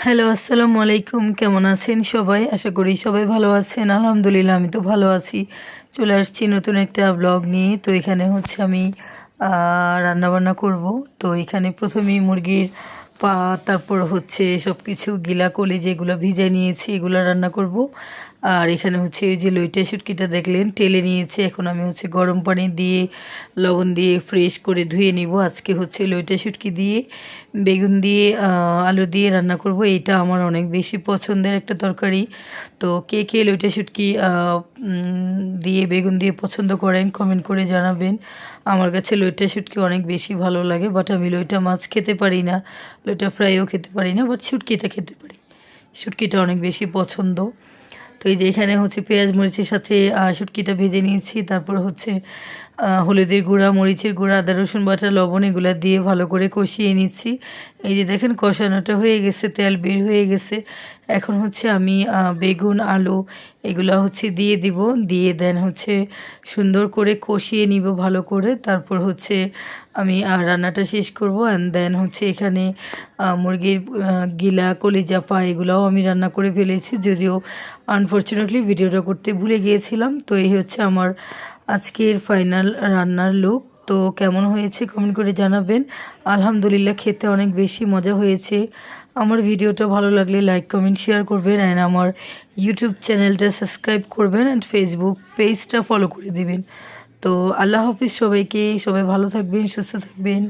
Hello, আসসালামু আলাইকুম। কেমন আছেন সবাই? আশা করি সবাই ভালো আছেন। আলহামদুলিল্লাহ আমি তো ভালো আছি। চলে আসছি নতুন একটা ব্লগ নিয়ে। তো এখানে হচ্ছে আমি রান্নাবান্না করব। তো এখানে প্রথমেই মুরগির পা, তারপর হচ্ছে সব কিছু গিলা কলি যেগুলো ভিজায় নিয়েছি এগুলো রান্না করব। আর এখানে হচ্ছে ওই যে লইট্টা শুটকিটা দেখলেন টেলে নিয়েছি। এখন আমি হচ্ছে গরম পানি দিয়ে লবণ দিয়ে ফ্রেশ করে ধুয়ে নিব। আজকে হচ্ছে লইট্টা শুটকি দিয়ে বেগুন দিয়ে আলু দিয়ে রান্না করব। এটা আমার অনেক বেশি পছন্দের একটা তরকারি। তো কে কে লইট্টা শুটকি দিয়ে বেগুন দিয়ে পছন্দ করেন কমেন্ট করে জানাবেন। আমার কাছে লইট্টা শুটকি অনেক বেশি ভালো লাগে, বাট আমি লইট্টা মাছ খেতে পারি না, লইট্টা ফ্রাইও খেতে পারি না, বাট শুটকিটা খেতে পারি। শুটকিটা অনেক বেশি পছন্দ। তো এই যে এখানে হচ্ছে পেঁয়াজ মরিচের সাথে শুটকিটা ভেজে নিয়েছি। তারপর হচ্ছে হলুদের গুঁড়া, মরিচের গুঁড়া, আদা রসুন বাটা, লবণ এগুলো দিয়ে ভালো করে কষিয়ে নিচ্ছি। এই যে দেখেন কষানোটা হয়ে গেছে, তেল বের হয়ে গেছে। এখন হচ্ছে আমি বেগুন আলু এগুলো হচ্ছে দিয়ে দিব, দিয়ে দেন হচ্ছে সুন্দর করে কষিয়ে নিব ভালো করে। তারপর হচ্ছে আমি রান্নাটা শেষ করব। অ্যান্ড দেন হচ্ছে এখানে মুরগির গিলা কলিজা পা এগুলোও আমি রান্না করে ফেলেছি, যদিও আনফর্চুনেটলি ভিডিওটা করতে ভুলে গিয়েছিলাম। তো এই হচ্ছে আমার আজকের ফাইনাল রান্নার লুক। তো কেমন হয়েছে কমেন্ট করে জানাবেন। আলহামদুলিল্লাহ খেতে অনেক বেশি মজা হয়েছে। আমার ভিডিওটা ভালো লাগলে লাইক কমেন্ট শেয়ার করবেন, অ্যান্ড আমার ইউটিউব চ্যানেলটা সাবস্ক্রাইব করবেন, অ্যান্ড ফেসবুক পেজটা ফলো করে দিবেন। তো আল্লাহ হাফিজ সবাইকে। সবাই ভালো থাকবেন, সুস্থ থাকবেন।